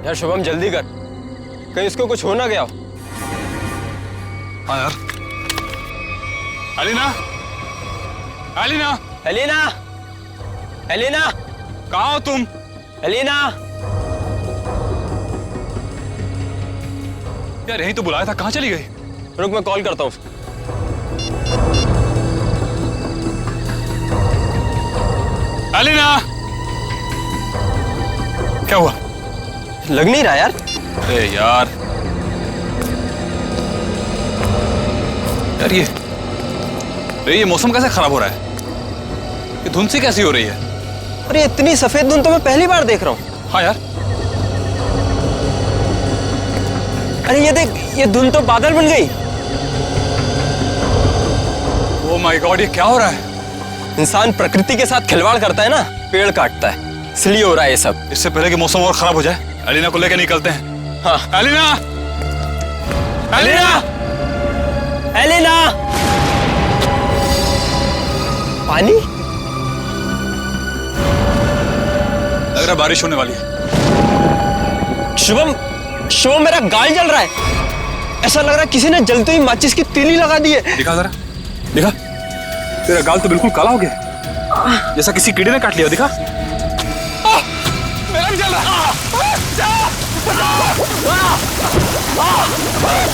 यार शुभम जल्दी कर, कहीं इसको कुछ हो ना गया हो। हाँ यार। एलिना, एलिना, एलिना, एलिना, कहाँ हो तुम? एलिना। यार यहीं तो बुलाया था, कहाँ चली गई? रुक मैं कॉल करता हूँ। एलिना, क्या हुआ? लग नहीं रहा यार। अरे यार, यार ये मौसम कैसे खराब हो रहा है? ये धुंध सी कैसी हो रही है? अरे इतनी सफेद धुंध तो मैं पहली बार देख रहा हूँ। हाँ यार। अरे ये देख, ये धुंध तो बादल बन गई। ओह माय गॉड, ये क्या हो रहा है? इंसान प्रकृति के साथ खिलवाड़ करता है ना, पेड़ काटता है, इसलिए हो रहा है ये सब। इससे पहले कि मौसम और खराब हो जाए, एलिना को लेकर निकलते हैं। हाँ। Elina, Elina, Elina. पानी? लग रहा है बारिश होने वाली है। शुभम, शुभम मेरा गाल जल रहा है। ऐसा लग रहा है किसी ने जलते हुई माचिस की तीली लगा दी है। दिखा जरा, दिखा। तेरा गाल तो बिल्कुल काला हो गया, जैसा किसी कीड़े ने काट लिया। दिखा। मेरा भी जल रहा है।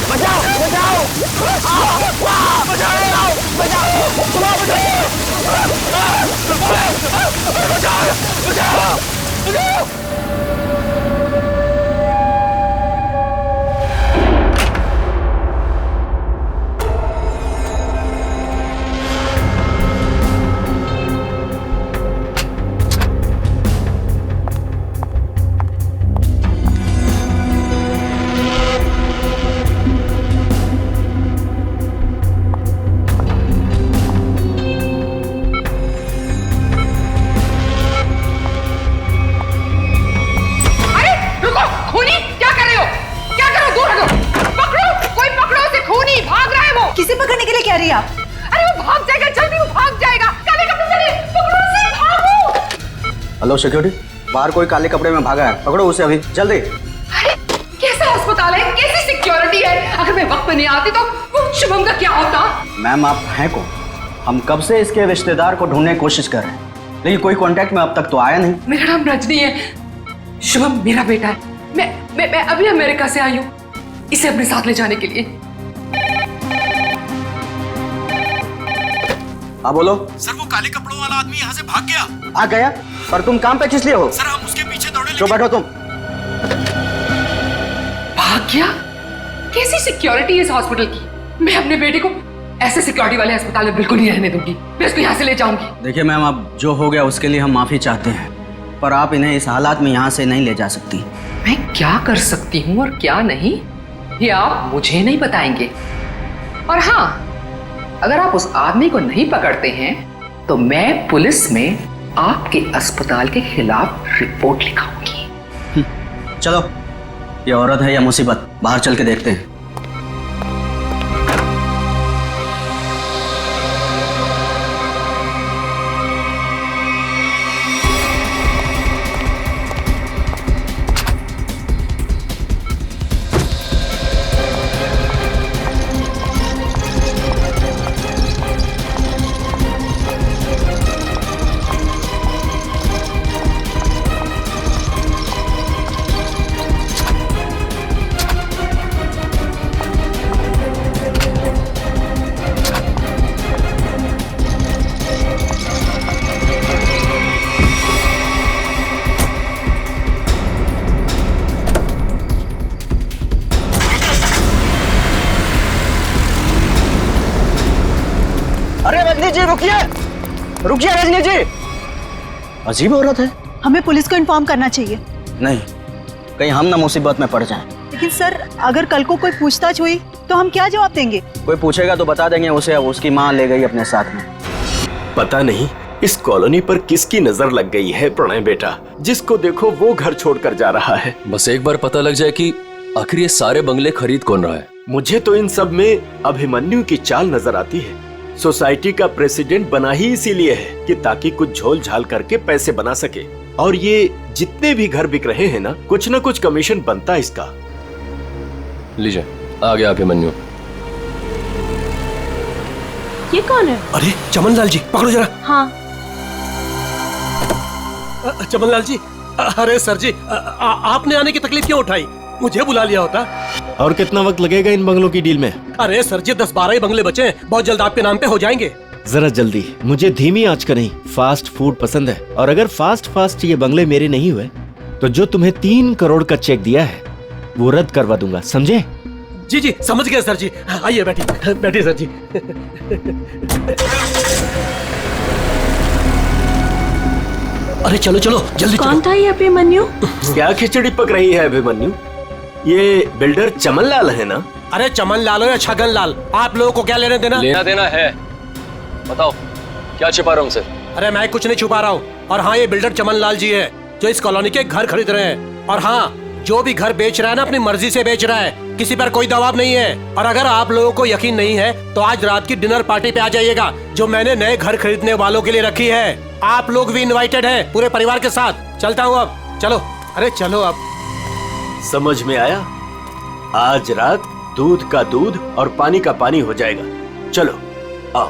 बचाओ, बचाओ, किसे पकड़ने के लिए कह रही है आप? अरे वो भाग जाएगा, जल्दी वो भाग जाएगा। काले कपड़े चले, पकड़ो उसे, भागो। हेलो सिक्योरिटी, बाहर कोई काले कपड़े में भागा है, पकड़ो उसे अभी जल्दी। अरे कैसा अस्पताल है, कैसी सिक्योरिटी है? अगर मैं वक्त पे नहीं आती तो वो शुभम का क्या होता? मैम आप हैं कौन? हम कब से इसके रिश्तेदार को ढूंढने की कोशिश कर रहे हैं, लेकिन कोई कांटेक्ट में अब तक तो आया नहीं। मेरा नाम रजनी है, शुभम मेरा बेटा है। मैं अभी अमेरिका से आई हूँ इसे अपने साथ ले जाने के लिए। हाँ बोलो। सर वो काले कपड़ों वाला आदमी यहाँ से भाग गया। आ गया? पर तुम काम पे किस लिए हो? सर हम उसके पीछे दौड़े जो बैठो तुम। भाग गया? कैसी सिक्योरिटी है इस हॉस्पिटल की? मैं अपने बेटे को ऐसे सिक्योरिटी वाले अस्पताल में बिल्कुल नहीं रहने दूंगी। मैं उसको यहाँ से ले जाऊंगी। देखिए मैम, अब जो हो गया उसके लिए हम माफी चाहते हैं, पर आप इन्हें इस हालात में यहाँ से नहीं ले जा सकती। मैं क्या कर सकती हूँ और क्या नहीं, ये आप मुझे नहीं बताएंगे। और हाँ, अगर आप उस आदमी को नहीं पकड़ते हैं तो मैं पुलिस में आपके अस्पताल के खिलाफ रिपोर्ट लिखाऊंगी। चलो, ये औरत है या मुसीबत, बाहर चल के देखते हैं। रजनी जी रुकिए, रुकिए रजनी जी। अजीब औरत है। हमें पुलिस को इन्फॉर्म करना चाहिए। नहीं, कहीं हम ना मुसीबत में पड़ जाएं। लेकिन सर, अगर कल को कोई पूछताछ हुई तो हम क्या जवाब देंगे? कोई पूछेगा तो बता देंगे उसे अब उसकी माँ ले गई अपने साथ में। पता नहीं इस कॉलोनी पर किसकी नजर लग गई है प्रणय बेटा, जिसको देखो वो घर छोड़कर जा रहा है। बस एक बार पता लग जाए कि आखिर ये सारे बंगले खरीद कौन रहा है। मुझे तो इन सब में अभिमन्यु की चाल नजर आती है। सोसाइटी का प्रेसिडेंट बना ही इसीलिए है कि ताकि कुछ झोल झाल करके पैसे बना सके। और ये जितने भी घर बिक रहे हैं ना कुछ कमीशन बनता है इसका। लीजिए, आ गया अभिमन्यु। ये कौन है? अरे चमन लाल जी, पकड़ो जरा। हाँ। चमन लाल जी, अरे सर जी, आपने आने की तकलीफ क्यों उठाई? मुझे बुला लिया होता। और कितना वक्त लगेगा इन बंगलों की डील में? अरे सर जी, 10-12 ही बंगले बचे हैं, बहुत जल्द आपके नाम पे हो जाएंगे। जरा जल्दी, मुझे धीमी आंच का नहीं फास्ट फूड पसंद है। और अगर फास्ट ये बंगले मेरे नहीं हुए तो जो तुम्हें 3 करोड़ का चेक दिया है वो रद्द करवा दूंगा, समझे? जी जी, समझ गया सर जी। आइए बैठिए सर जी। अरे चलो जल्दी कौन था ये अभिमन्यु? क्या खिचड़ी पक रही है अभिमन्यु? ये बिल्डर चमन लाल है ना? अरे चमन लाल हो या छगन लाल, आप लोगों को क्या लेना देना? लेना देना है, बताओ क्या छिपा रहा हूँ सर? अरे मैं कुछ नहीं छुपा रहा हूँ। और हाँ, ये बिल्डर चमन लाल जी है जो इस कॉलोनी के घर खरीद रहे हैं। और हाँ, जो भी घर बेच रहा है ना अपनी मर्जी से बेच रहा है, किसी पर कोई दबाव नहीं है। और अगर आप लोगों को यकीन नहीं है तो आज रात की डिनर पार्टी पे आ जाइएगा जो मैंने नए घर खरीदने वालों के लिए रखी है। आप लोग भी इनवाइटेड हैं पूरे परिवार के साथ। चलता हूँ अब, चलो। अरे चलो अब। समझ में आया? आज रात दूध का दूध और पानी का पानी हो जाएगा। चलो आओ।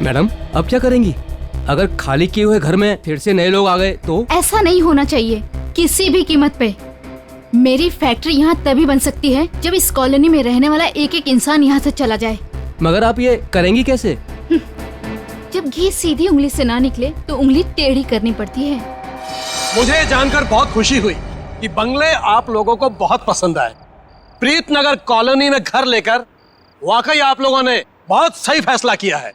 मैडम, अब क्या करेंगी? अगर खाली किए हुए घर में फिर से नए लोग आ गए तो? ऐसा नहीं होना चाहिए किसी भी कीमत पे। मेरी फैक्ट्री यहाँ तभी बन सकती है जब इस कॉलोनी में रहने वाला एक इंसान यहाँ से चला जाए। मगर आप ये करेंगी कैसे? जब घी सीधी उंगली से ना निकले तो उंगली टेढ़ी करनी पड़ती है। मुझे जानकर बहुत खुशी हुई कि बंगले आप लोगों को बहुत पसंद आए। प्रीतनगर कॉलोनी में घर लेकर वाकई आप लोगों ने बहुत सही फैसला किया है।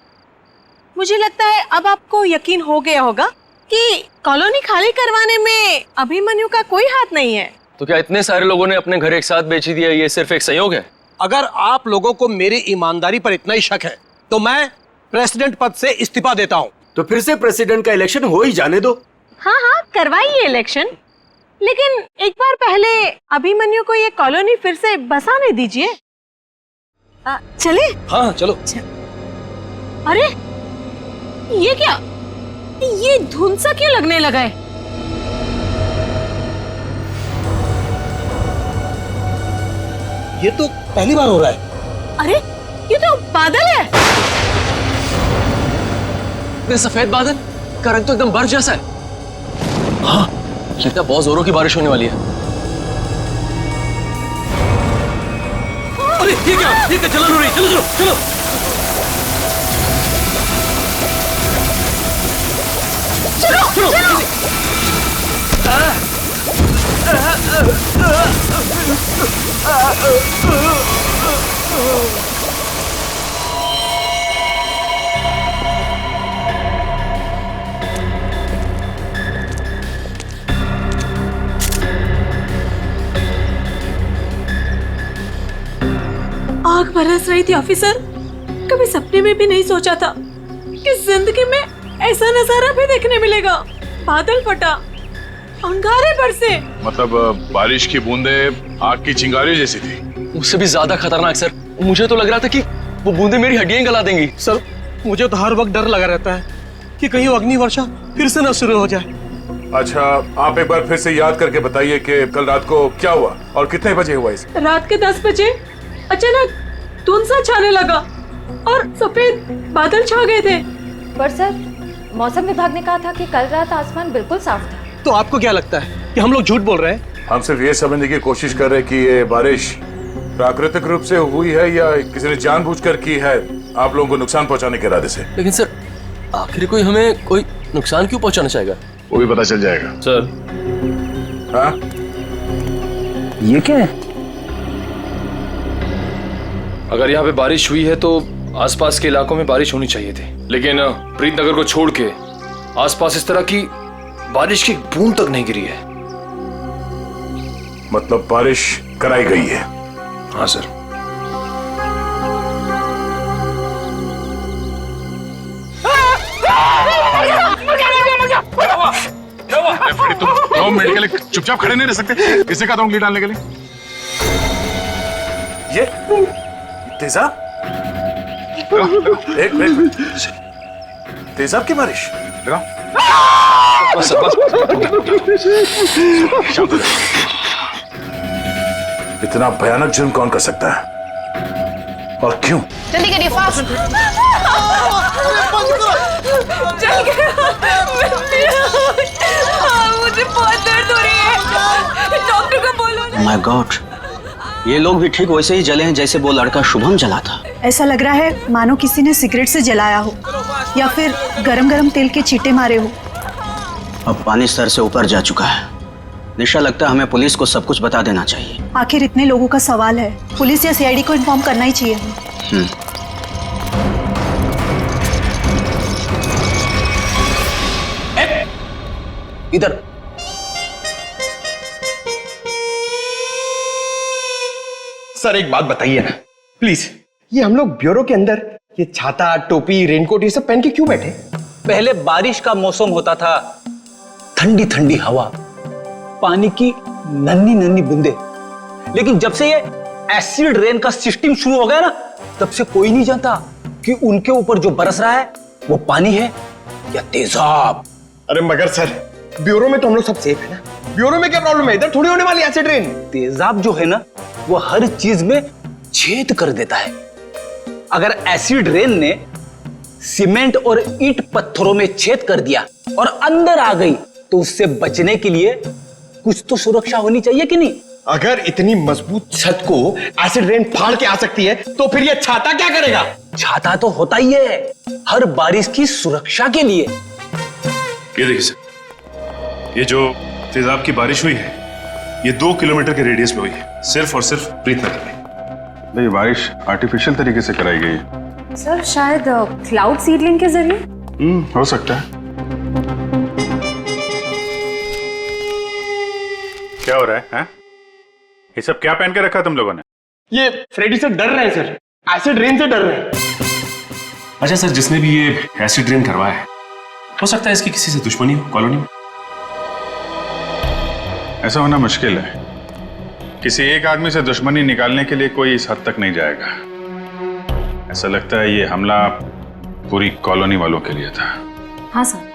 मुझे लगता है अब आपको यकीन हो गया होगा कि कॉलोनी खाली करवाने में अभिमन्यु का कोई हाथ नहीं है। तो क्या इतने सारे लोगों ने अपने घर एक साथ बेच दिया, ये सिर्फ एक संयोग है? अगर आप लोगों को मेरी ईमानदारी पर इतना ही शक है तो मैं प्रेसिडेंट पद से इस्तीफा देता हूँ। तो फिर से प्रेसिडेंट का इलेक्शन हो ही जाने दो। हाँ, करवाइए इलेक्शन, लेकिन एक बार पहले अभिमन्यु को ये कॉलोनी फिर से बसाने दीजिए। चले? हाँ चलो। अरे ये क्या? ये धुंध सा क्यों लगने लगा है? ये तो पहली बार हो रहा है। अरे ये तो बादल है। ये सफेद बादल का रंग तो एकदम बर्फ जैसा है। हाँ, लगता है बहुत जोरों की बारिश होने वाली है। अरे ये क्या जलन हो रही है? चलो चलो। आग बरस रही थी ऑफिसर। कभी सपने में भी नहीं सोचा था कि जिंदगी में ऐसा नजारा भी देखने मिलेगा। बादल फटा, अंगारे बरसे। मतलब बारिश की बूंदे आग की चिंगारी जैसी थी। उससे भी ज्यादा खतरनाक सर, मुझे तो लग रहा था कि वो बूंदे मेरी हड्डियां गला देंगी। सर, मुझे तो हर वक्त डर लगा रहता है कि कहीं अग्नि वर्षा फिर से न शुरू हो जाए। अच्छा, आप एक बार फिर से याद करके बताइए कि कल रात को क्या हुआ और कितने बजे हुआ इसे? रात के 10 बजे अचानक धुंध सा छाने लगा और सफेद बादल छा गए थे। पर सर, मौसम विभाग ने कहा था कि कल रात आसमान बिल्कुल साफ था। तो आपको क्या लगता है कि हम लोग झूठ बोल रहे हैं? हम सिर्फ ये समझने की कोशिश कर रहे हैं कि ये बारिश प्राकृतिक रूप से हुई है या किसी ने जानबूझकर की है आप लोगों को नुकसान पहुंचाने के इरादे से। लेकिन सर, आखिर कोई हमें कोई नुकसान क्यों पहुंचाना चाहेगा? वो भी पता चल जाएगा सर। हाँ? ये क्या है? अगर यहाँ पे बारिश हुई है तो आसपास के इलाकों में बारिश होनी चाहिए थी, लेकिन प्रीतनगर को छोड़ के आसपास इस तरह की बारिश की बूंद तक नहीं गिरी है। मतलब बारिश कराई गई है? हाँ सर। तुम 2 मिनट के लिए चुपचाप खड़े नहीं रह सकते? किसे कहा था उंगली डालने के लिए? ये तेजा, एक मिनट। तेजाब की बारिश? लगाओ। बस बस। इतना भयानक जुर्म कौन कर सकता है और क्यों? जल्दी करिए, फास्ट। चल गया। मुझे बहुत दर्द हो रही है, डॉक्टर को बोलो ना। माय गॉड, ये लोग भी ठीक वैसे ही जले हैं जैसे वो लड़का शुभम जला था। ऐसा लग रहा है मानो किसी ने सिगरेट से जलाया हो या फिर गरम गरम तेल के छींटे मारे हो। अब पानी सर से ऊपर जा चुका है। निशा, लगता है हमें पुलिस को सब कुछ बता देना चाहिए। आखिर इतने लोगों का सवाल है, पुलिस या सीआईडी को इन्फॉर्म करना ही चाहिए। इधर सर एक बात बताइए ना प्लीज, ये हम लोग ब्यूरो के अंदर ये छाता, टोपी, रेनकोट ये सब पहन के क्यों बैठे? पहले बारिश का मौसम होता था, ठंडी ठंडी हवा, पानी की नन्ही नन्ही बूंदे। लेकिन जब से ये एसिड रेन का सिस्टम शुरू हो गया ना, तब से कोई नहीं जानता कि उनके ऊपर जो बरस रहा है वो पानी है या तेजाब। अरे मगर सर, ब्यूरो में तो हम लोग सब सेफ है ना। ब्यूरो में क्या प्रॉब्लम है? इधर थोड़ी होने वाली एसिड रेन। तेजाब जो है ना, वो हर चीज में छेद कर देता है। अगर एसिड रेन ने सीमेंट और ईंट पत्थरों में छेद कर दिया और अंदर आ गई, तो उससे बचने के लिए कुछ तो सुरक्षा होनी चाहिए कि नहीं? अगर इतनी मजबूत छत को एसिड रेन फाड़ के आ सकती है, तो फिर ये छाता क्या करेगा? छाता तो होता ही है हर बारिश की सुरक्षा के लिए। ये देखिए सर, ये जो तेजाब की बारिश हुई है, ये 2 किलोमीटर के रेडियस में हुई है, सिर्फ और सिर्फ प्रीतनगर में। ये बारिश आर्टिफिशियल तरीके से कराई गई है सर, शायद क्लाउड सीडलिंग के जरिए। हो सकता है। क्या हो रहा है, हैं? ये सब क्या पहन के रखा तुम लोगों ने? ये फ्रेडी से डर रहे हैं सर, एसिड रेन से डर रहे हैं। अच्छा सर, जिसने भी ये एसिड रेन करवाया है, हो सकता है इसकी किसी से दुश्मनी हो कॉलोनी में। ऐसा होना मुश्किल है। किसी एक आदमी से दुश्मनी निकालने के लिए कोई इस हद तक नहीं जाएगा। ऐसा लगता है ये हमला पूरी कॉलोनी वालों के लिए था। हाँ सर,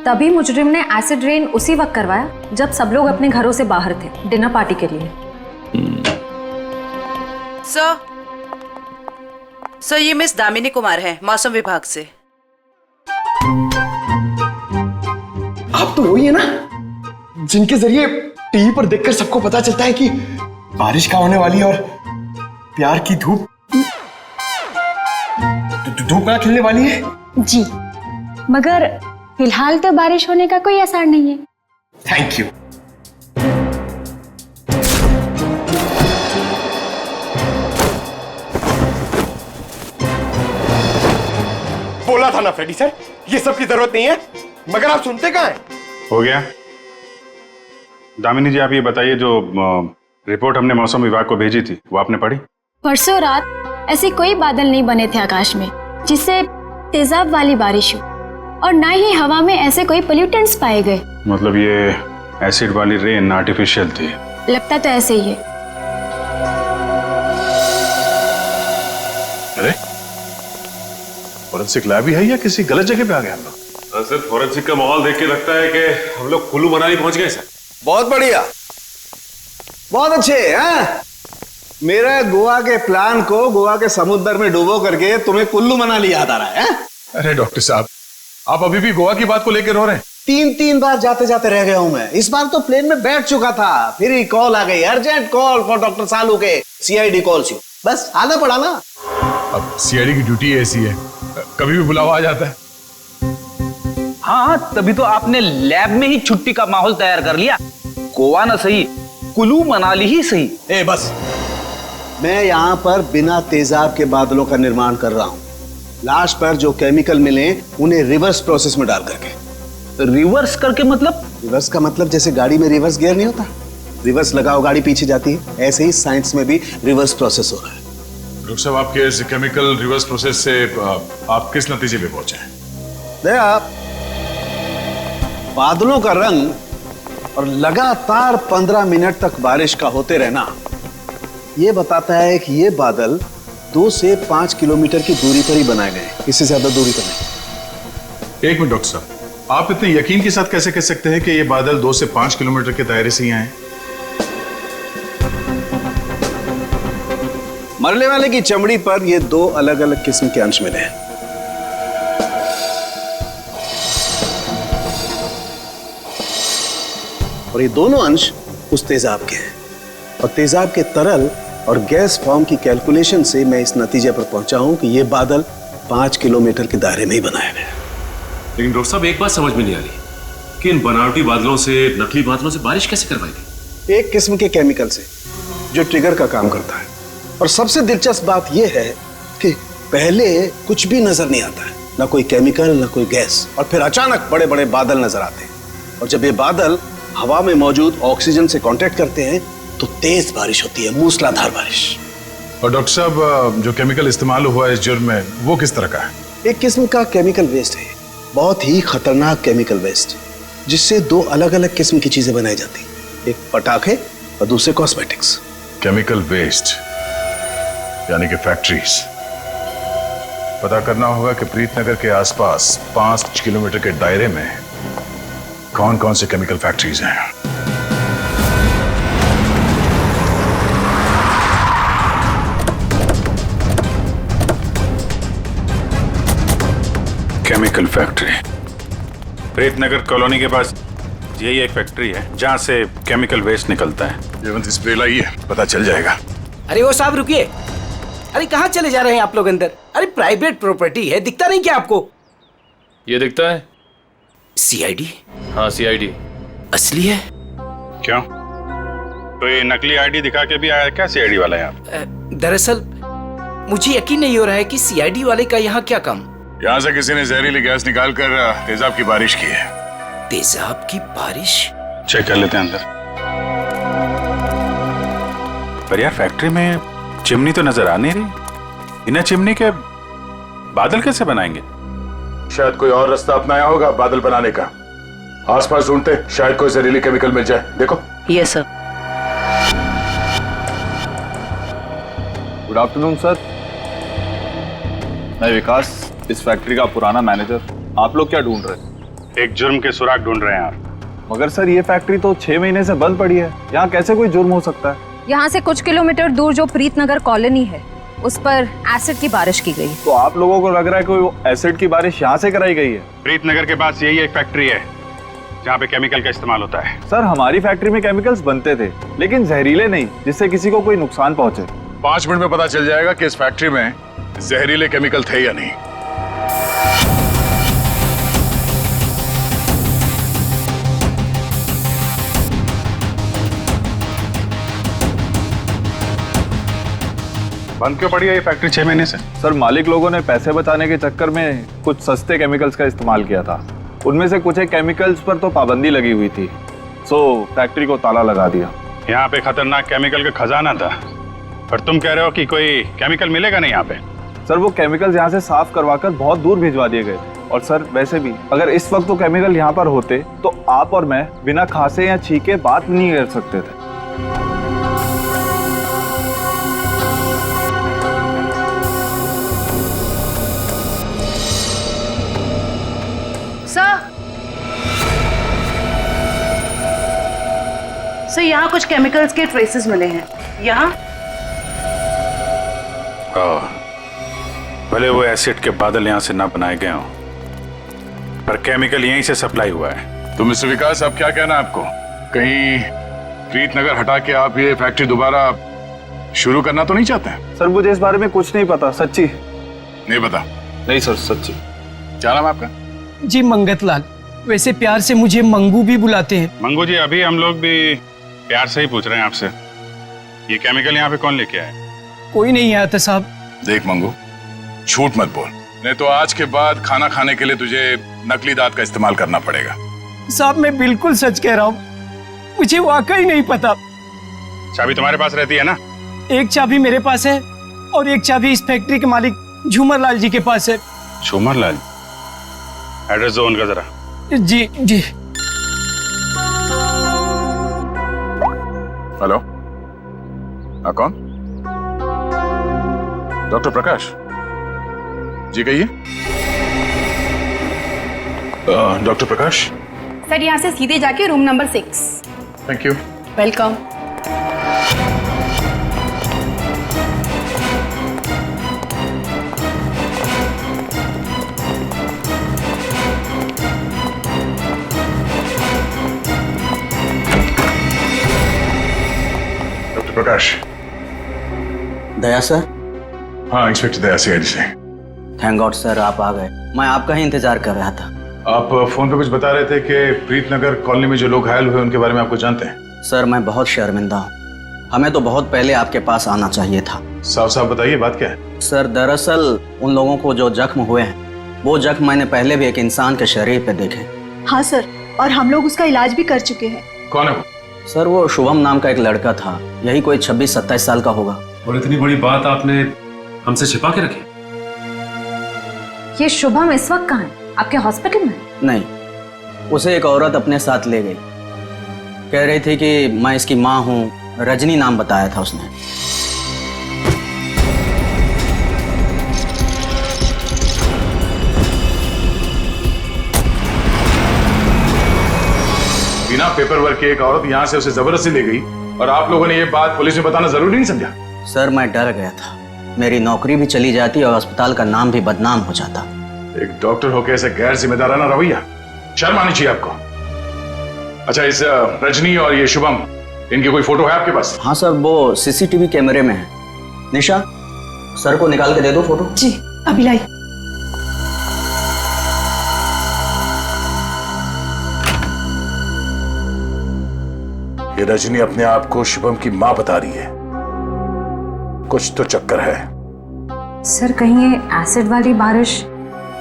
तभी मुजरिम ने एसिड रेन उसी वक्त करवाया जब सब लोग अपने घरों से बाहर थे डिनर पार्टी के लिए। सर ये मिस दामिनी कुमार है, मौसम विभाग से। आप तो वही है ना जिनके जरिए टीवी पर देखकर सबको पता चलता है कि बारिश का होने वाली है और प्यार की धूप कहाँ खिलने वाली है। जी, मगर फिलहाल तो बारिश होने का कोई असर नहीं है। Thank you. बोला था ना फ्रेडी सर, ये सब की जरूरत नहीं है, मगर आप सुनते कहाँ हैं? हो गया। दामिनी जी, आप ये बताइए, जो रिपोर्ट हमने मौसम विभाग को भेजी थी वो आपने पढ़ी? परसों रात ऐसे कोई बादल नहीं बने थे आकाश में जिससे तेजाब वाली बारिश हो, और ना ही हवा में ऐसे कोई पोल्यूटेंट्स पाए गए। मतलब ये एसिड वाली रेन आर्टिफिशियल थी? लगता तो ऐसे ही है। अरे फॉरेंसिक लैब ही है या किसी गलत जगह पे आ गए हम लोग? सर, फॉरेंसिक का माहौल देख के लगता है कि हम लोग कुल्लू मनाली पहुंच गए सर। बहुत बढ़िया, बहुत अच्छे हैं। मेरे गोवा के प्लान को गोवा के समुद्र में डुबो करके तुम्हें कुल्लू मनाली याद आ रहा है? अरे डॉक्टर साहब, आप अभी भी गोवा की बात को लेकर रो रहे हैं? 3 बार जाते जाते रह गया हूं मैं। इस बार तो प्लेन में बैठ चुका था, फिर ही कॉल आ गई, अर्जेंट कॉल फॉर डॉक्टर सालू के सीआईडी कॉल्स यू। बस आना पड़ा ना। अब सीआईडी की ड्यूटी ऐसी है, कभी भी बुलावा आ जाता है। हाँ, तभी तो आपने लैब में ही छुट्टी का माहौल तैयार कर लिया। गोवा ना सही, कुल्लू मनाली ही सही। ए बस, मैं यहाँ पर बिना तेजाब के बादलों का निर्माण कर रहा हूँ। लाश पर जो केमिकल मिले उन्हें रिवर्स प्रोसेस में डाल करके। रिवर्स करके मतलब? रिवर्स का मतलब जैसे गाड़ी में रिवर्स गियर नहीं होता, रिवर्स लगाओ गाड़ी पीछे जाती है, ऐसे ही साइंस में भी रिवर्स प्रोसेस हो रहा है। डॉक्टर साहब, आपके इस केमिकल रिवर्स प्रोसेस से आप किस नतीजे पे पहुंचे हैं? देखा, बादलों का रंग और लगातार 15 मिनट तक बारिश का होते रहना ये बताता है कि ये बादल 2 से 5 किलोमीटर की दूरी पर ही बनाए गए, इससे ज्यादा दूरी पर नहीं। एक मिनट डॉक्टर साहब, आप इतने यकीन के साथ कैसे कह सकते हैं कि ये बादल 2 से 5 किलोमीटर के दायरे से ही आए? मरने वाले की चमड़ी पर ये 2 अलग अलग किस्म के अंश मिले हैं। और ये दोनों अंश उस तेजाब के हैं। और तेजाब के तरल और गैस फॉर्म की कैलकुलेशन से मैं इस नतीजे पर पहुंचा हूं कि ये बादल 5 किलोमीटर के दायरे में ही बनाए गए। लेकिन डॉक्टर साहब, एक बात समझ में नहीं आ रही कि इन बनावटी बादलों से, नकली बादलों से बारिश कैसे करवाई गई? एक किस्म के केमिकल से जो ट्रिगर का काम करता है। और सबसे दिलचस्प बात यह है कि पहले कुछ भी नजर नहीं आता है, ना कोई केमिकल ना कोई गैस, और फिर अचानक बड़े बड़े बादल नजर आते हैं। और जब ये बादल हवा में मौजूद ऑक्सीजन से कांटेक्ट करते हैं तो तेज बारिश होती है, मूसलाधार बारिश। और डॉक्टर साहब, जो केमिकल इस्तेमाल हुआ है इस जुर्म में, वो किस तरह का है? एक किस्म का केमिकल वेस्ट है, बहुत ही खतरनाक केमिकल वेस्ट, जिससे 2 अलग अलग किस्म की चीजें बनाई जाती हैं, एक पटाखे और दूसरे कॉस्मेटिक्स। केमिकल वेस्ट यानी कि फैक्ट्रीज। पता करना होगा कि प्रीतनगर के आसपास 5 किलोमीटर के दायरे में कौन कौन से केमिकल फैक्ट्रीज हैं। केमिकल फैक्ट्री प्रीतनगर कॉलोनी के पास यही एक फैक्ट्री है जहां से केमिकल वेस्ट निकलता है। जयवंत स्प्रे लाइए, पता चल जाएगा। अरे वो साहब रुकिए, अरे कहाँ चले जा रहे हैं आप लोग अंदर? अरे प्राइवेट प्रॉपर्टी है, दिखता नहीं क्या आपको? ये दिखता है सीआईडी। हाँ सीआईडी असली है। क्यों? तो ये नकली आईडी दिखा के भी आया क्या सीआईडी वाला यहाँ? दरअसल मुझे यकीन नहीं हो रहा है कि सीआईडी वाले का यहाँ क्या काम। यहाँ से किसी ने जहरीली गैस निकालकर तेजाब की बारिश की है। तेजाब की बारिश? चेक कर लेते हैं अंदर। पर यार फैक्ट्री में चिमनी तो नजर आ नहीं रही। इन्हें चिमनी के बादल कैसे बनाएंगे? शायद कोई और रास्ता अपनाया होगा बादल बनाने का। आसपास ढूंढते, शायद कोई जहरीली केमिकल मिल जाए। देखो। Yes sir. Good afternoon sir, मैं विकास, इस फैक्ट्री का पुराना मैनेजर। आप लोग क्या ढूंढ रहे हैं? एक जुर्म के सुराग ढूंढ रहे हैं आप। मगर सर ये फैक्ट्री तो 6 महीने से बंद पड़ी है, यहाँ कैसे कोई जुर्म हो सकता है? यहाँ से कुछ किलोमीटर दूर जो प्रीतनगर कॉलोनी है, उस पर एसिड की बारिश की गई। तो आप लोगों को लग रहा है कोई एसिड की बारिश यहाँ से कराई गई है? प्रीतनगर के पास यही एक फैक्ट्री है जहाँ पे केमिकल का इस्तेमाल होता है। सर हमारी फैक्ट्री में केमिकल्स बनते थे, लेकिन जहरीले नहीं, जिससे किसी को कोई नुकसान पहुंचे। 5 मिनट में पता चल जाएगा कि इस फैक्ट्री में जहरीले केमिकल थे या नहीं। बंद क्यों पड़ी है ये फैक्ट्री 6 महीने से? सर मालिक लोगों ने पैसे बचाने के चक्कर में कुछ सस्ते केमिकल्स का इस्तेमाल किया था। उनमें से कुछ एक केमिकल्स पर तो पाबंदी लगी हुई थी, सो फैक्ट्री को ताला लगा दिया। यहाँ पे खतरनाक केमिकल का खजाना था, और तुम कह रहे हो कि कोई केमिकल मिलेगा नहीं यहाँ पे? सर वो केमिकल्स यहाँ से साफ करवाकर बहुत दूर भिजवा दिए गए थे। और सर वैसे भी अगर इस वक्त वो केमिकल यहाँ पर होते तो आप और मैं बिना खांसे या छींके बात नहीं कर सकते थे। सर यहाँ कुछ केमिकल्स के ट्रेसेस मिले हैं। यहाँ भले वो एसिड के बादल यहाँ से ना बनाए गए हों, पर केमिकल यहीं से सप्लाई हुआ है। तो मिस्टर विकास, अब क्या कहना आपको? कहीं प्रीतनगर हटा के आप ये फैक्ट्री दोबारा शुरू करना तो नहीं चाहते हैं? सर मुझे इस बारे में कुछ नहीं पता, सच्ची नहीं पता। नहीं सर सच्ची। क्या नाम आपका? जी मंगत लाल, वैसे प्यार से मुझे मंगू भी बुलाते हैं। मंगू जी, अभी हम लोग भी प्यार से ही पूछ रहे हैं आपसे, ये केमिकल यहाँ पे कौन लेके आया? कोई नहीं आया था साहब। देख मंगू, झूठ मत बोल, नहीं तो आज के बाद खाना खाने के लिए तुझे नकली दांत का इस्तेमाल करना पड़ेगा। साहब मैं बिल्कुल सच कह रहा हूँ, मुझे वाकई नहीं पता। चाबी तुम्हारे पास रहती है ना? एक चाबी मेरे पास है और एक चाबी इस फैक्ट्री के मालिक झूमर लाल जी के पास है। झूमर लाल? एड्रेस दो उनका जरा। जी जी। हेलो, हाँ कौन? डॉक्टर प्रकाश जी, कहिए। डॉक्टर प्रकाश। सर यहाँ से सीधे जाके room number 6। Thank you. Welcome. Doctor Prakash. Daya sir. हाँ, इंस्पेक्टर दया सीआईडी से। थैंक गॉड सर, आप आ गए। मैं आपका ही इंतजार कर रहा था। आप फोन पे कुछ बता रहे थे कि प्रीतनगर कॉलोनी में जो लोग घायल हुए उनके बारे में आपको जानते हैं? सर मैं बहुत शर्मिंदा हूँ। हमें तो बहुत पहले आपके पास आना चाहिए था। साफ साफ बताइए, बात क्या है? सर दरअसल उन लोगों को जो जख्म हुए हैं वो जख्म मैंने पहले भी एक इंसान के शरीर पे देखे। हाँ सर, और हम लोग उसका इलाज भी कर चुके हैं। कौन है वो? सर वो शुभम नाम का एक लड़का था, यही कोई 26-27 साल का होगा। और इतनी बड़ी बात आपने हमसे छिपा के रखी? ये शुभम इस वक्त कहाँ है? आपके हॉस्पिटल में? नहीं, उसे एक औरत अपने साथ ले गई। कह रही थी कि मैं इसकी माँ हूँ, रजनी नाम बताया था उसने। बिना पेपर वर्क के एक औरत यहाँ से उसे जबरदस्ती ले गई और आप लोगों ने ये बात पुलिस में बताना जरूरी नहीं समझा? सर मैं डर गया था, मेरी नौकरी भी चली जाती और अस्पताल का नाम भी बदनाम हो जाता। एक डॉक्टर होकर ऐसे गैर जिम्मेदाराना रवैया, शर्म आनी चाहिए आपको। अच्छा, इस रजनी और ये शुभम, इनकी कोई फोटो है आपके पास? हाँ सर, वो सीसीटीवी कैमरे में है। निशा, सर को निकाल के दे दो फोटो। जी अभी लाई। ये रजनी अपने आप को शुभम की मां बता रही है। कुछ तो चक्कर है। सर कहीं ये एसिड वाली बारिश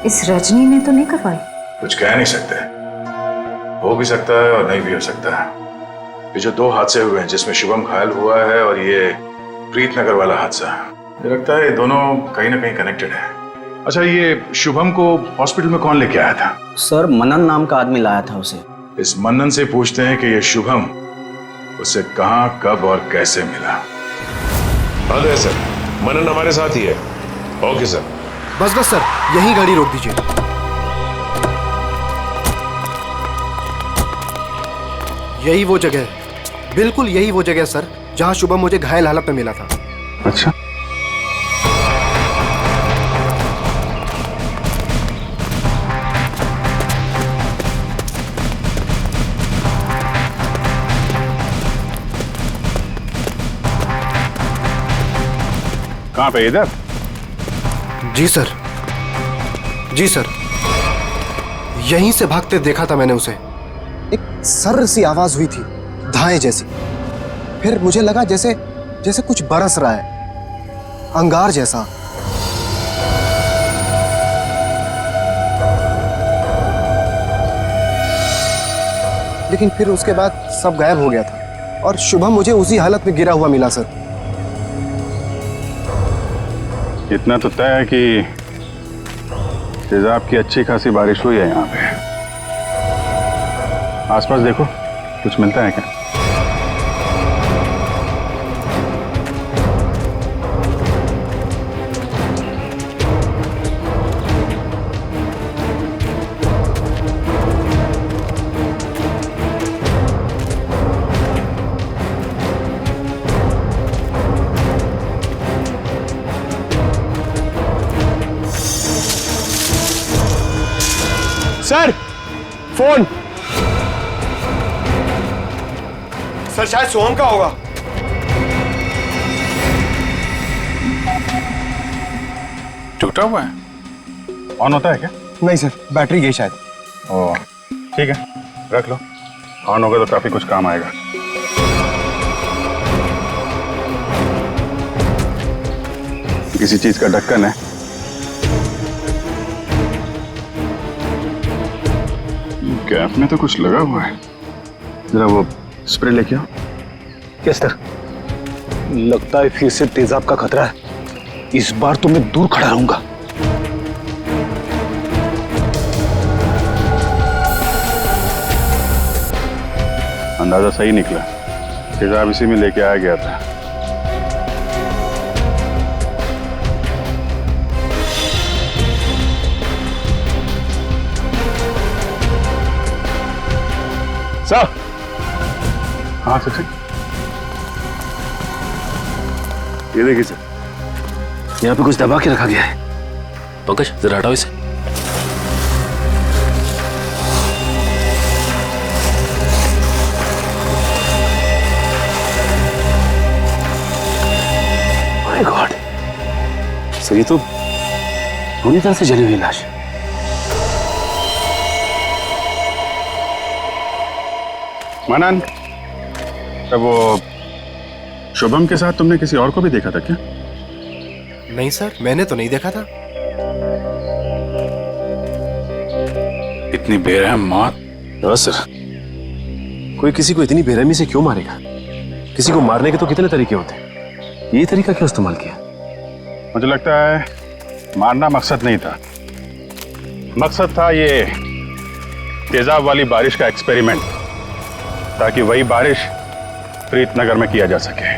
इस रजनी ने तो नहीं करवाई? कुछ कह नहीं सकते, हो भी सकता है और नहीं भी हो सकता है। ये जो दो हादसे हुए हैं, जिसमें शुभम घायल हुआ है और ये प्रीतनगर वाला हादसा, मुझे लगता है ये दोनों कहीं ना कहीं कनेक्टेड है। अच्छा, ये शुभम को हॉस्पिटल में कौन लेके आया था? सर मनन नाम का आदमी लाया था उसे। इस मनन से पूछते हैं कि ये शुभम उसे कहां, कब और कैसे मिला। हाँ सर, मनन हमारे साथ ही है। Okay sir. बस सर, यहीं गाड़ी रोक दीजिए। यही वो जगह है, बिल्कुल यही वो जगह सर, जहां शुभम मुझे घायल हालत में मिला था। अच्छा, कहां पे? इधर? जी सर, जी सर, यहीं से भागते देखा था मैंने उसे। एक सर्र सी आवाज हुई थी, धाए जैसी। फिर मुझे लगा जैसे जैसे कुछ बरस रहा है, अंगार जैसा। लेकिन फिर उसके बाद सब गायब हो गया था और शुभम मुझे उसी हालत में गिरा हुआ मिला सर। इतना तो तय है कि तेजाब की अच्छी खासी बारिश हुई है यहाँ पे। आसपास देखो, कुछ मिलता है क्या? Sir phone. सर शायद सोहम का होगा। टूटा हुआ है? ऑन होता है क्या? नहीं सर, बैटरी गई शायद। ओह ठीक है, रख लो। ऑन होगा तो काफी कुछ काम आएगा। किसी चीज का ढक्कन है। गैप में तो कुछ लगा हुआ है। जरा वो स्प्रे लेके आओ। Yes sir. लगता है फिर से तेजाब का खतरा है। इस बार तो मैं दूर खड़ा रहूंगा। अंदाजा सही निकला, तेजाब इसी में लेके आया गया था। सर। हाँ सर। ये देखिए सर, यहाँ पे कुछ दबा के रखा गया है। पंकज जरा हटाओ इसे। माय गॉड सर, ये तो पूरी तरह से जली हुई लाश है। मनन, तब वो शुभम के साथ तुमने किसी और को भी देखा था क्या? नहीं सर, मैंने तो नहीं देखा था। इतनी बेरहम मौत? हाँ सर, कोई किसी को इतनी बेरहमी से क्यों मारेगा? किसी को मारने के तो कितने तरीके होते हैं, ये तरीका क्यों इस्तेमाल किया? मुझे लगता है मारना मकसद नहीं था। मकसद था ये तेजाब वाली बारिश का एक्सपेरिमेंट, ताकि वही बारिश प्रीतनगर में किया जा सके।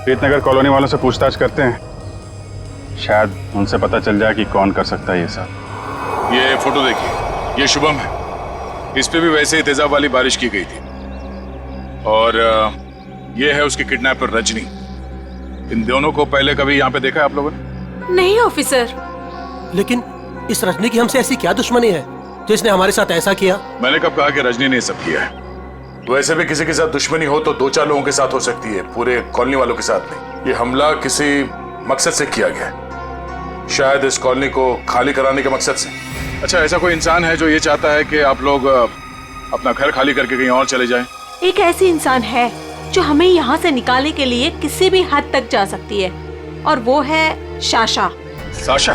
प्रीतनगर कॉलोनी वालों से पूछताछ करते हैं, शायद उनसे पता चल जाए कि कौन कर सकता है ये सब। ये फोटो देखिए, ये शुभम है। इस पे भी वैसे ही तेजाब वाली बारिश की गई थी। और ये है उसकी किडनैपर रजनी। इन दोनों को पहले कभी यहाँ पे देखा है आप लोगों ने? नहीं ऑफिसर। लेकिन इस रजनी की हमसे ऐसी क्या दुश्मनी है जो इसने हमारे साथ ऐसा किया? मैंने कब कहा कि रजनी ने सब किया है? वैसे भी किसी के साथ दुश्मनी हो तो 2-4 लोगों के साथ हो सकती है, पूरे कॉलोनी वालों के साथ नहीं। ये हमला किसी मकसद से किया गया है, शायद इस कॉलोनी को खाली कराने के मकसद से। अच्छा, ऐसा कोई इंसान है जो ये चाहता है कि आप लोग अपना घर खाली करके कहीं और चले जाएं? एक ऐसी इंसान है जो हमें यहाँ से निकालने के लिए किसी भी हद तक जा सकती है, और वो है साशा। साशा?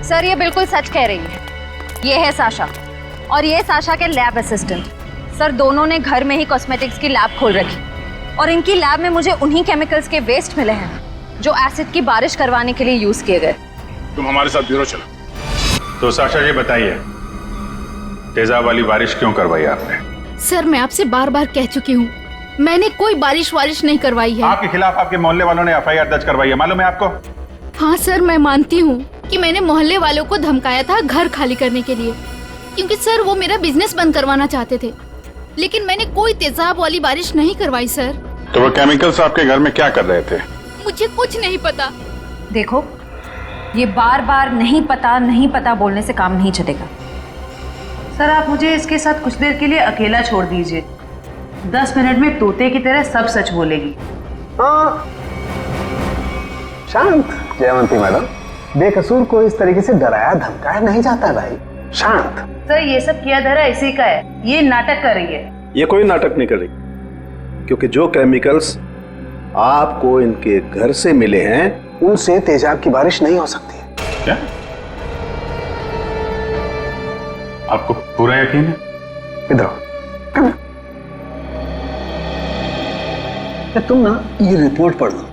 सर ये बिल्कुल सच कह रही है। ये है साशा और ये साशा के लैब असिस्टेंट। सर दोनों ने घर में ही कॉस्मेटिक्स की लैब खोल रखी और इनकी लैब में मुझे उन्हीं केमिकल्स के वेस्ट मिले हैं जो एसिड की बारिश करवाने के लिए यूज किए गए। तुम हमारे साथ ब्यूरो चलो। तो साशा जी बताइए, तेजाब वाली बारिश क्यों करवाई आपने? सर मैं आपसे बार बार कह चुकी हूँ, मैंने कोई बारिश वारिश नहीं करवाई है। आपके खिलाफ आपके मोहल्ले वालों ने एफआईआर दर्ज करवाई है, मालूम है आपको? हाँ सर, मैं मानती हूँ कि मैंने मोहल्ले वालों को धमकाया था घर खाली करने के लिए, क्योंकि सर वो मेरा बिजनेस बंद करवाना चाहते थे। लेकिन मैंने कोई तेजाब वाली बारिश नहीं करवाई सर। तो वो केमिकल्स आपके घर में क्या कर रहे थे? मुझे कुछ नहीं पता। देखो, ये बार बार नहीं पता बोलने से काम नहीं चलेगा। सर आप मुझे इसके साथ कुछ देर के लिए अकेला छोड़ दीजिए। 10 मिनट में तोते की तरह सब सच बोलेगी। हाँ शांत जयवंती मैडम, बेकसूर को इस तरीके से डराया धमकाया नहीं जाता भाई। शांत। सर ये सब किया धरा इसी का है, ये नाटक कर रही है। ये कोई नाटक नहीं कर रही, क्योंकि जो केमिकल्स आपको इनके घर से मिले हैं उनसे तेजाब की बारिश नहीं हो सकती है। क्या आपको पूरा यकीन है? इधर आओ। तुम ना ये रिपोर्ट पढ़ लो।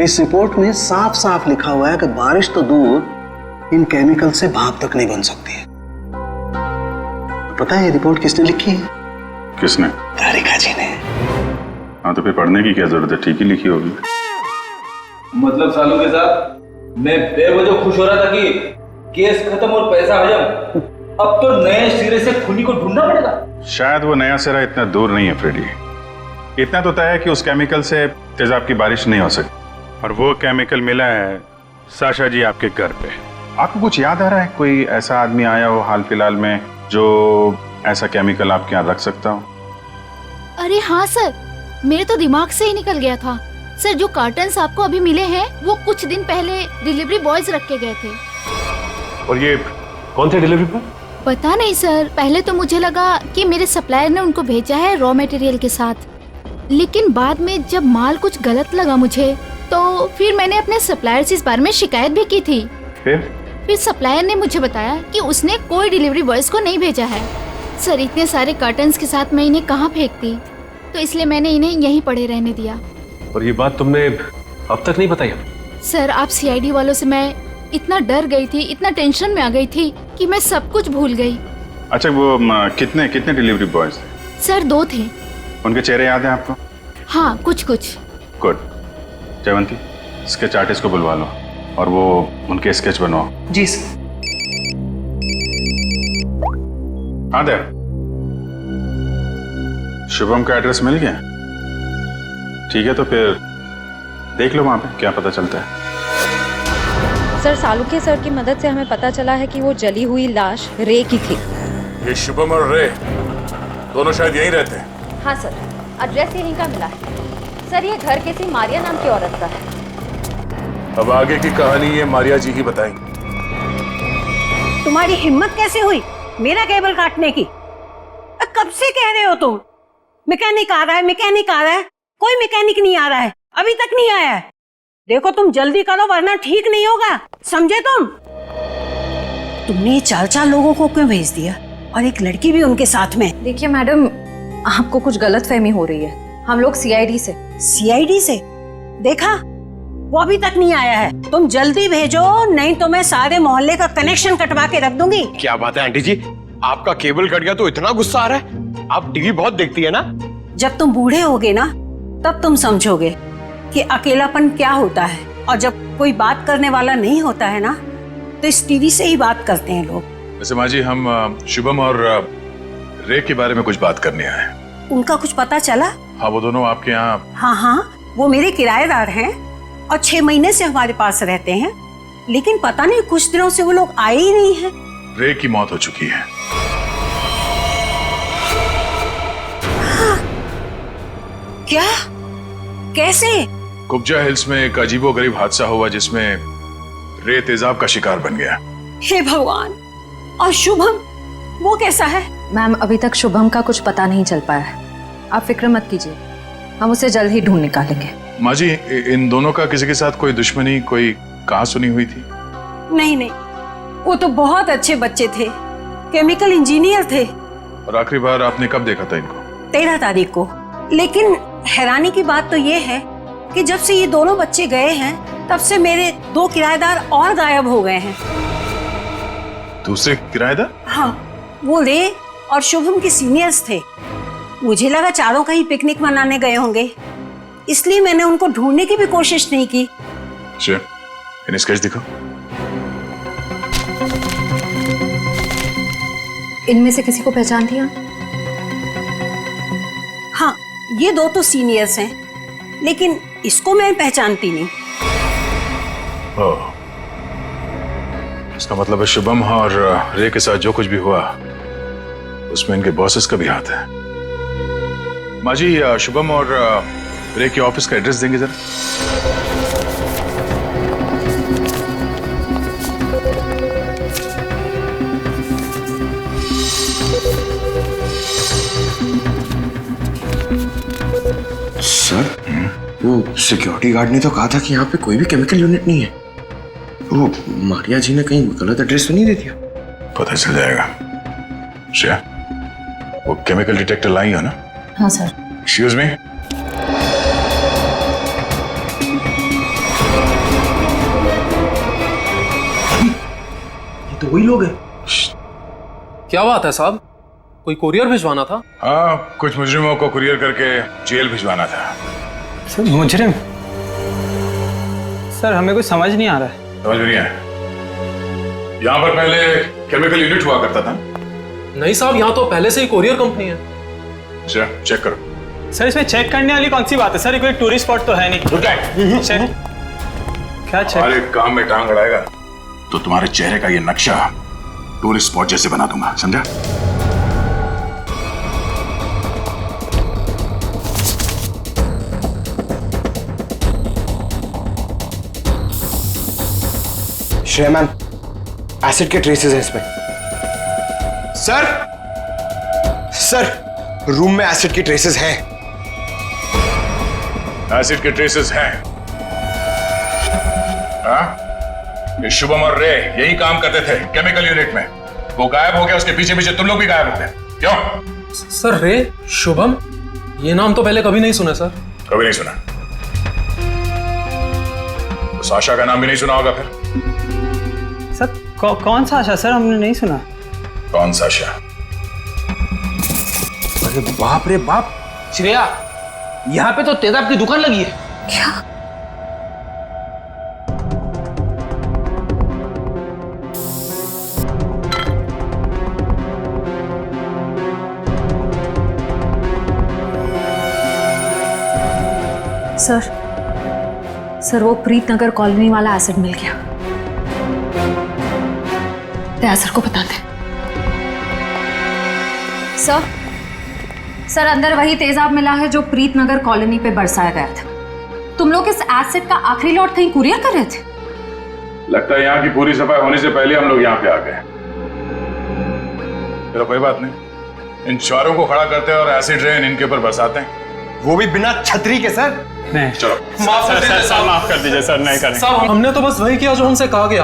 इस रिपोर्ट में साफ साफ लिखा हुआ है कि बारिश तो दूर, इन केमिकल से भाप तक नहीं बन सकती है। पता है ये रिपोर्ट किसने लिखी है? किसने? तारिका जी ने। हाँ तो फिर पढ़ने की क्या जरूरत है, ठीक ही लिखी होगी। मतलब सालों के साथ मैं बेवजह खुश हो रहा था कि केस खत्म और पैसा हजम, अब तो नए सिरे से खूनी को ढूंढना पड़ेगा। शायद वो नया सिरा इतना दूर नहीं है फ्रेडी। इतना तो तय है कि उस केमिकल से तेजाब की बारिश नहीं हो सकती, और वो केमिकल मिला है साशा जी आपके घर पे। आपको कुछ याद आ रहा है, कोई ऐसा आदमी आया हो हाल फिलहाल में जो ऐसा केमिकल आपके यहाँ रख सकता हो? अरे हाँ सर, मेरे तो दिमाग से ही निकल गया था। सर जो कार्टन्स आपको अभी मिले हैं वो कुछ दिन पहले डिलीवरी बॉयज रख के गए थे। और ये कौन थे डिलीवरी बॉय? पता नहीं सर, पहले तो मुझे लगा कि मेरे सप्लायर ने उनको भेजा है रॉ मटेरियल के साथ, लेकिन बाद में जब माल कुछ गलत लगा मुझे, तो फिर मैंने अपने सप्लायर से इस बारे में शिकायत भी की थी। फिर सप्लायर ने मुझे बताया कि उसने कोई डिलीवरी बॉयज को नहीं भेजा है। सर इतने सारे कार्टन्स के साथ मैं इन्हें कहाँ फेंकती, तो इसलिए मैंने इन्हें यहीं पड़े रहने दिया। और ये बात तुमने अब तक नहीं बताई? सर आप सीआईडी वालों से मैं इतना डर गई थी, इतना टेंशन में आ गई थी कि मैं सब कुछ भूल गई। अच्छा वो कितने डिलीवरी बॉयज थे? सर 2 थे। उनके चेहरे याद हैं आपको? हाँ कुछ कुछ। गुड। जयवंती स्केच आर्टिस्ट को बुलवा लो और वो उनके स्केच बनवाओ। जी सर। हाँ देव, शुभम का एड्रेस मिल गया? ठीक है, तो फिर देख लो वहां पे क्या पता चलता है। सर, सालुके सर की मदद से हमें पता चला है कि वो जली हुई लाश रे की थी। ये शुभम और रे दोनों शायद यहीं रहते हैं। हाँ सर, एड्रेस यहीं का मिला है। सर, ये घर किसी मारिया नाम की औरत का है। अब आगे की कहानी ये मारिया जी ही बताएंगी। तुम्हारी हिम्मत कैसे हुई मेरा केबल काटने की? कब से कह रहे हो तुम? मैकेनिक आ रहा है, मैकेनिक आ रहा है। कोई मैकेनिक नहीं आ रहा है, अभी तक नहीं आया है। देखो तुम जल्दी करो वरना ठीक नहीं होगा, समझे तुम? तुमने 4 लोगों को क्यों भेज दिया और एक लड़की भी उनके साथ में? देखिए मैडम, आपको कुछ गलतफहमी हो रही है। हम लोग सीआईडी से। सीआईडी से? देखा, वो अभी तक नहीं आया है। तुम जल्दी भेजो, नहीं तो मैं सारे मोहल्ले का कनेक्शन कटवा के रख दूंगी। क्या बात है आंटी जी, आपका केबल कट गया तो इतना गुस्सा आ रहा है? आप टीवी बहुत देखती है ना? जब तुम बूढ़े होगे ना तब तुम समझोगे कि अकेलापन क्या होता है। और जब कोई बात करने वाला नहीं होता है ना तो इस टीवी से ही बात करते हैं लोग। वैसे माँ जी, हम शुभम और रे के बारे में कुछ बात करने आए हैं। उनका कुछ पता चला? हाँ, वो दोनों आपके यहाँ। हाँ, वो मेरे किराएदार हैं और 6 महीने से हमारे पास रहते हैं, लेकिन पता नहीं कुछ दिनों से वो लोग आए ही नहीं हैं। रे की मौत हो चुकी है। क्या? कैसे? कुब्जा हिल्स में एक अजीबोगरीब हादसा हुआ जिसमें रे तेजाब का शिकार बन गया। हे भगवान! और शुभम, वो कैसा है? मैम, अभी तक शुभम का कुछ पता नहीं चल पाया है। आप फिक्र मत कीजिए, हम उसे जल्द ही ढूंढ निकालेंगे। माँ जी, इन दोनों का किसी के साथ कोई दुश्मनी, कोई कहा सुनी हुई थी? नहीं, वो तो बहुत अच्छे बच्चे थे, केमिकल इंजीनियर थे। और आखिरी बार आपने कब देखा था इनको? 13 तारीख को। लेकिन हैरानी की बात तो ये है कि जब से ये दोनों बच्चे गए हैं तब से मेरे 2 किराएदार और गायब हो गए हैं। दूसरे किराएदार? हाँ, वो रे और शुभम के सीनियर्स थे। मुझे लगा चारों कहीं पिकनिक मनाने गए होंगे, इसलिए मैंने उनको ढूंढने की भी कोशिश नहीं की। इन स्केच दिखो। इनमें से किसी को पहचानती हैं? हाँ, ये 2 तो सीनियर्स हैं, लेकिन इसको मैं पहचानती नहीं। ओह, इसका मतलब है शुभम और रे के साथ जो कुछ भी हुआ उसमें इनके बॉसेस का भी हाथ है। माँ जी, शुभम और रे के ऑफिस का एड्रेस देंगे जरा? सर, वो सिक्योरिटी गार्ड ने तो कहा था कि यहाँ पे कोई भी केमिकल यूनिट नहीं है। वो मारिया जी ने कहीं गलत एड्रेस तो नहीं दे दिया? पता चल जाएगा। श्रेया, वो केमिकल डिटेक्टर लाई हो ना? हाँ सर। Excuse me. ये तो वही लोग हैं। क्या बात है साहब, कोई कुरियर भिजवाना था? हाँ, कुछ मुजरिमों को कुरियर करके जेल भिजवाना था। सर, मुजरिम? सर, हमें कुछ समझ नहीं आ रहा है। समझ नहीं आया? यहाँ पर पहले केमिकल यूनिट हुआ करता था? नहीं साहब, यहाँ तो पहले से ही कुरियर कंपनी है। अच्छा, चेक करो। सर, इसमें चेक करने वाली कौन सी बात है? सर, ये कोई टूरिस्ट स्पॉट तो है नहीं। चेक? क्या चेक? हमारे काम में टांग अड़ाएगा तो तुम्हारे चेहरे का ये नक्शा टूरिस्ट स्पॉट जैसे बना दूंगा, समझा? श्रेया मैम, एसिड के ट्रेसेस हैं इसमें। सर, रूम में एसिड के ट्रेसेस हैं। एसिड के ट्रेसेस हैं? हाँ? ये शुभम और रे यही काम करते थे केमिकल यूनिट में। वो गायब हो गया, उसके पीछे पीछे तुम लोग भी गायब हो गए। क्यों? सर, रे, शुभम, ये नाम तो पहले कभी नहीं सुना सर। कभी नहीं सुना? तो साशा का नाम भी नहीं सुना होगा फिर? सर, कौन सा आशा? सर, हमने नहीं सुना। कौन सा आशा? अरे बाप रे बाप, श्रेया, यहाँ पे तो तेजाब की दुकान लगी है। क्या? सर वो प्रीत नगर कॉलोनी वाला एसिड मिल गया। दया सर को बता दे। सर अंदर वही तेजाब मिला है जो प्रीत नगर कॉलोनी पे बरसाया गया था। तुम लोग इस एसिड का आखिरी लॉट कहीं कुरियर कर रहे थे? लगता है यहाँ की पूरी सफाई होने से पहले हम लोग यहाँ पे आ गए। चलो कोई बात नहीं, इन चारों को खड़ा करते हैं और एसिड रेन इनके ऊपर बरसाते हैं, वो भी बिना छतरी के सर। नहीं चलो माफ कर दीजिए सर, माफ कर दीजिए सर, नहीं करेंगे। साहब हमने तो बस वही किया जो हमसे कहा गया।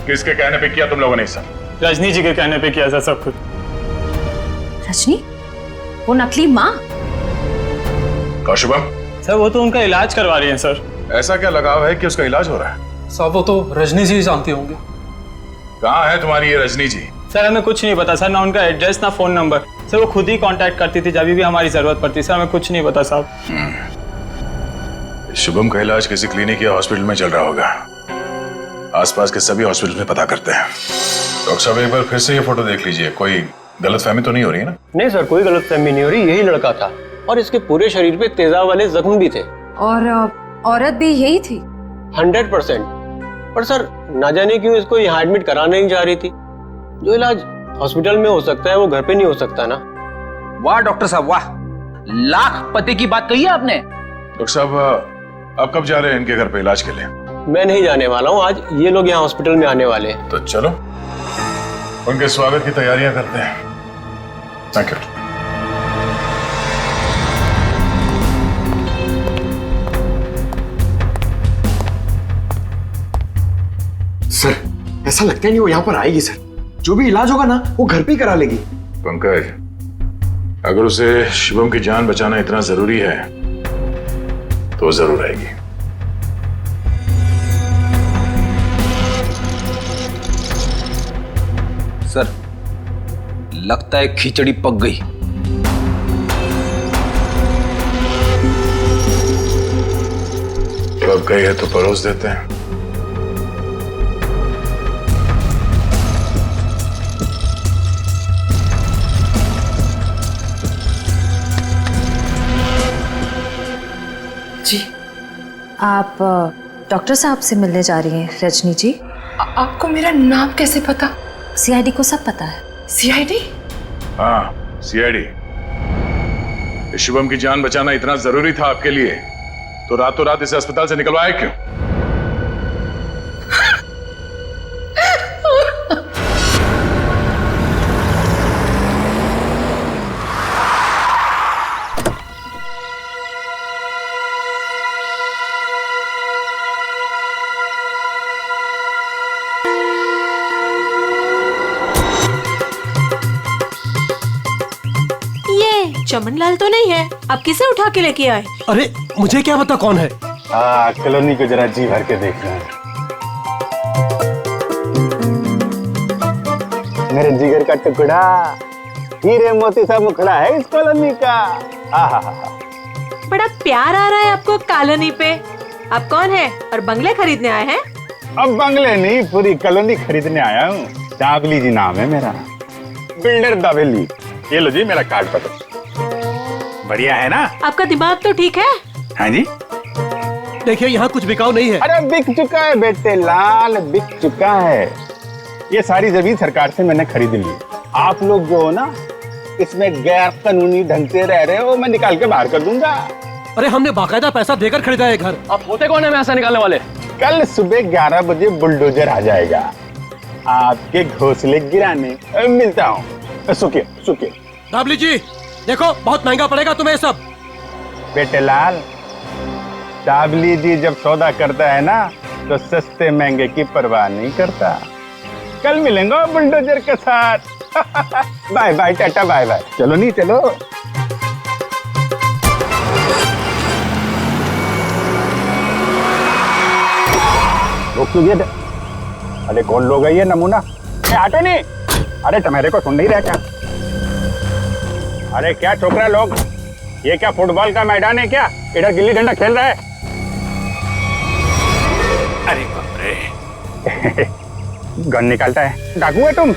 किसके कहने पे किया तुम लोगों ने? सर रजनी जी के कहने पे किया सर सब कुछ। रजनी? वो नकली माँ? कौशुभम? सर वो तो उनका इलाज करवा रही हैं सर। ऐसा क्या लगाव है कि उसका इलाज हो रहा है? साहब वो तो रजनी जी जानती होंगे। कहाँ है तुम्हारी ये रजनी जी? सर हमें कुछ नहीं पता सर, ना उनका एड्रेस ना फोन नंबर। सर वो खुद ही कांटेक्ट करती थी जब भी हमारी जरूरत पड़ती। सर हमें कुछ नहीं पता साहब। शुभम का इलाज किसी क्लिनिक या हॉस्पिटल में चल रहा होगा। आसपास के सभी हॉस्पिटल में पता करते हैं। डॉक्टर साहब एक बार फिर से ये फोटो देख लीजिए, कोई गलतफहमी तो नहीं हो रही है ना? नहीं सर, कोई गलतफहमी नहीं हो रही, यही लड़का था और इसके पूरे शरीर पे तेजाब वाले जख्म भी थे। और औरत भी यही थी? 100%। पर सर ना जाने क्यों इसको यहाँ एडमिट कराने नहीं जा रही थी। जो इलाज हॉस्पिटल में हो सकता है वो घर पे नहीं हो सकता ना। वाह डॉक्टर साहब वाह, लाख पते की बात कही है आपने। डॉक्टर साहब आप कब जा रहे हैं इनके घर पे इलाज के लिए? मैं नहीं जाने वाला हूँ, आज ये लोग यहाँ हॉस्पिटल में आने वाले हैं। तो चलो उनके स्वागत की तैयारियां करते हैं। Thank you. सर ऐसा लगता नहीं वो यहाँ पर आएगी सर। जो भी इलाज होगा ना वो घर पे ही करा लेगी। पंकज, अगर उसे शुभम की जान बचाना इतना जरूरी है तो जरूर आएगी। सर लगता है खिचड़ी पक गई। पक गई है तो परोस देते हैं। जी आप डॉक्टर साहब से मिलने जा रही हैं रजनी जी? आपको मेरा नाम कैसे पता? सीआईडी को सब पता है। सीआईडी? हाँ सीआईडी। शुभम की जान बचाना इतना जरूरी था आपके लिए तो रातों रात इसे अस्पताल से निकलवाया क्यों? चमनलाल तो नहीं है, आप किसे उठा के लेके आए? अरे मुझे क्या पता कौन है। कॉलोनी को जरा जी भर के देखना है। मेरे जिगर का टुकड़ा, हीरे मोती सा मुखड़ा है इस कॉलोनी का। बड़ा प्यार आ रहा है आपको कॉलोनी पे। आप कौन है और बंगले खरीदने आए हैं? अब बंगले नहीं, पूरी कॉलोनी खरीदने आया हूँ। दाबली जी नाम है मेरा, बिल्डर दाबली। ये लो जी मेरा कार्ड पकड़ो। बढ़िया है ना? आपका दिमाग तो ठीक है? हाँ जी। देखिए यहाँ कुछ बिकाऊ नहीं है। अरे बिक चुका है बेटे लाल, बिक चुका है। ये सारी जमीन सरकार से मैंने खरीद ली। आप लोग जो हो ना इसमें गैर कानूनी ढंग से रह रहे हो, मैं निकाल के बाहर कर दूंगा। अरे हमने बाकायदा पैसा देकर खरीदा है घर। आप होते कौन है पैसा निकालने वाले? कल सुबह 11 बजे बुलडोजर आ जाएगा आपके घोंसले गिराने। मिलता हूँ। सुखिए सुखिए। दाबली जी देखो बहुत महंगा पड़ेगा तुम्हें सब। बेटे लाल, दाबली जी जब सौदा करता है ना तो सस्ते महंगे की परवाह नहीं करता। कल मिलेंगे बुलडोजर के साथ। Bye bye tata bye bye. चलो नहीं चलो। रोक लीजिए। अरे कौन लोग है ये नमूना? आटे नहीं। अरे तुम्हारे को सुन नहीं रहा क्या? अरे क्या छोकरा लोग, ये क्या फुटबॉल का मैदान है क्या? इधर गिल्ली डंडा खेल रहा है। अरे बाप रे। गन निकालता है, डाकू है तुम?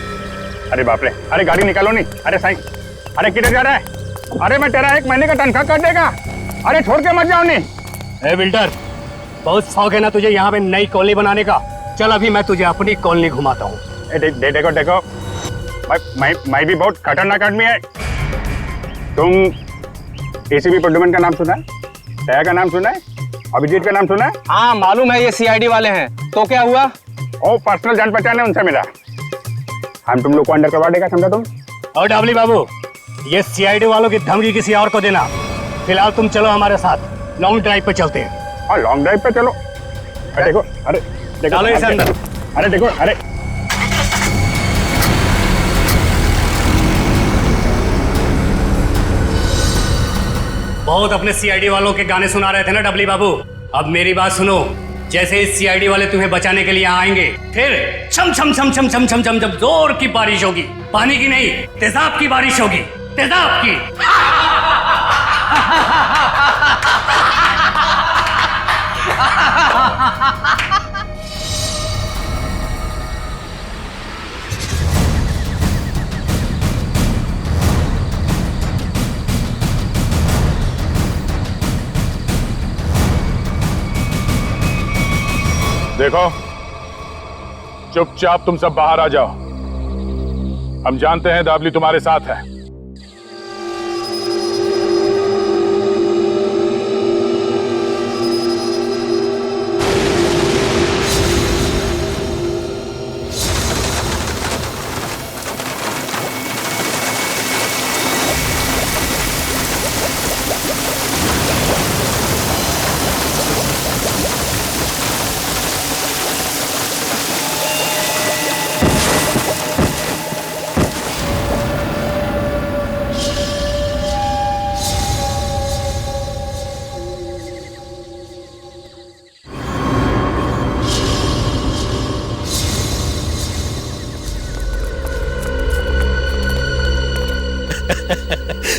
अरे बाप रे। अरे गाड़ी निकालो नहीं। अरे साईं, अरे किधर जा रहा है? अरे मैं तेरा 1 महीने का तनख्वाह कर देगा। अरे छोड़ के मत जाओ नहीं। ए बिल्डर, बहुत शौक है ना तुझे यहाँ पे नई कॉलोनी बनाने का? चल अभी मैं तुझे अपनी कॉलोनी घुमाता हूँ। देखो देखो, मैं भी बहुत खतरनाक आदमी है। तुम एसीपी प्रद्युमन का नाम सुना है? दया का नाम सुना है? अभिजीत का नाम सुना है? हाँ मालूम है, ये सीआईडी वाले हैं। तो क्या हुआ? ओ पर्सनल जान पहचान है, उनसे मिला। हम तुम लोग को अंडर करवा देगा, समझा तुम? और डाबली बाबू, ये सीआईडी वालों की धमकी किसी और को देना। फिलहाल तुम चलो हमारे साथ, लॉन्ग ड्राइव पे चलते हैं। हाँ लॉन्ग ड्राइव पे चलो। अरे देखो, अरे देखो, चलो इसे अंदर। अरे देखो, अरे बहुत अपने सीआईडी वालों के गाने सुना रहे थे ना डबली बाबू, अब मेरी बात सुनो। जैसे ही सीआईडी वाले तुम्हें बचाने के लिए यहाँ आएंगे, फिर छम छम छम छम छम छम छम छम जोर की बारिश होगी। पानी की नहीं, तेजाब की बारिश होगी, तेजाब की। देखो, चुपचाप तुम सब बाहर आ जाओ। हम जानते हैं दाबली तुम्हारे साथ है।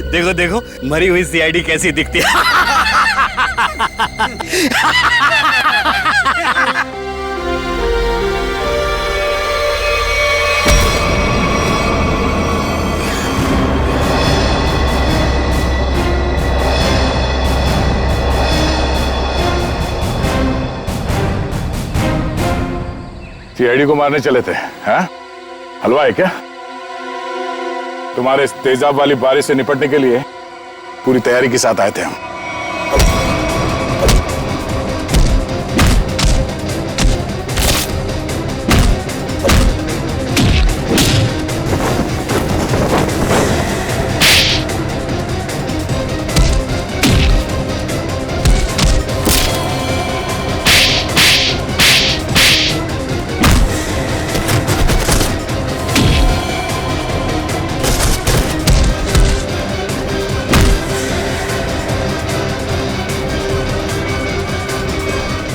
देखो देखो, मरी हुई सीआईडी कैसी दिखती है। सीआईडी को मारने चले थे, हैं? हलवा है क्या? तुम्हारे इस तेजाब वाली बारिश से निपटने के लिए पूरी तैयारी के साथ आए थे हम।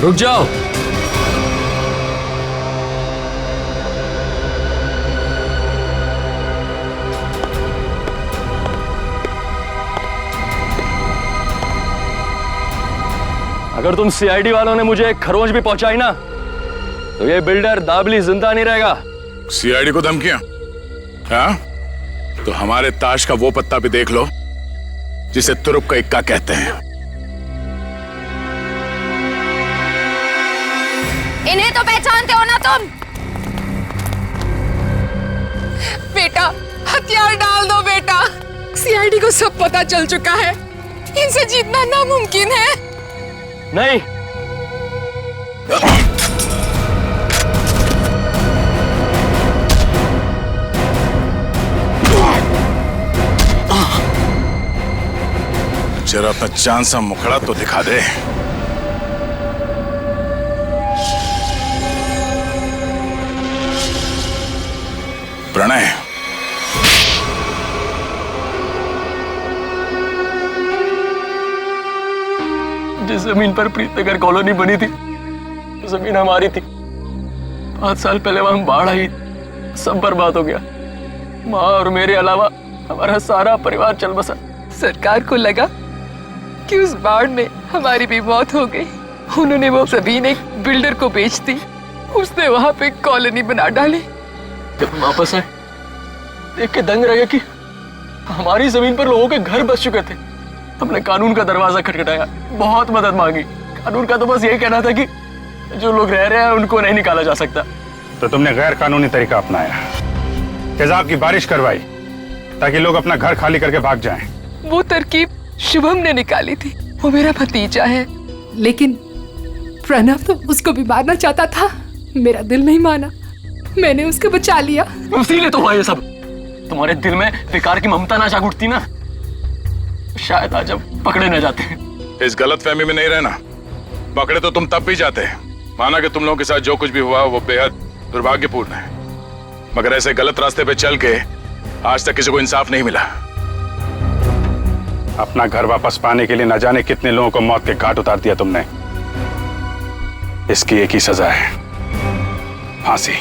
रुक जाओ। अगर तुम सीआईडी वालों ने मुझे खरोंच भी पहुंचाई ना, तो ये बिल्डर दाबली जिंदा नहीं रहेगा। सीआईडी को धमकियां? हाँ? तो हमारे ताश का वो पत्ता भी देख लो जिसे तुरुप का इक्का कहते हैं। इन्हें तो पहचानते हो ना तुम? बेटा, हथियार डाल दो बेटा। सीआईडी को सब पता चल चुका है, इनसे जीतना नामुमकिन है। नहीं, जरा अपना चांद सा मुखड़ा तो दिखा दे। प्रणय, जिस जमीन पर प्रीतनगर कॉलोनी बनी थी, वो जमीन हमारी थी। 5 साल पहले वहां बाढ़ आई, सब बर्बाद हो गया। माँ और मेरे अलावा हमारा सारा परिवार चल बसा। सरकार को लगा कि उस बाढ़ में हमारी भी मौत हो गई। उन्होंने वो जमीन एक बिल्डर को बेच दी, उसने वहां पे कॉलोनी बना डाली। जब वापस आए, देख के दंग रह गया कि हमारी जमीन पर लोगों के घर बस चुके थे। हमने कानून का दरवाजा खटखटाया, बहुत मदद मांगी, कानून का तो बस यही कहना था कि जो लोग रह रहे हैं उनको नहीं निकाला जा सकता। तो तुमने गैर कानूनी तरीका अपनाया, तेजाब की बारिश करवाई ताकि लोग अपना घर खाली करके भाग जाएं। वो तरकीब शुभम ने निकाली थी, वो मेरा भतीजा है, लेकिन प्रणव तो उसको भी मारना चाहता था। मेरा दिल नहीं माना, मैंने उसको बचा लिया। इसीलिए तो हुआ ये सब। तुम्हारे दिल में बेकार की ममता ना जाग उठती ना, शायद आज हम पकड़े न जाते। इस गलतफहमी में नहीं रहना, पकड़े तो तुम तब भी जाते। माना कि तुम लोगों के साथ जो कुछ भी हुआ वो बेहद दुर्भाग्यपूर्ण है, मगर ऐसे गलत रास्ते पे चल के आज तक किसी को इंसाफ नहीं मिला। अपना घर वापस पाने के लिए न जाने कितने लोगों को मौत के घाट उतार दिया तुमने। इसकी एक ही सजा है, फांसी।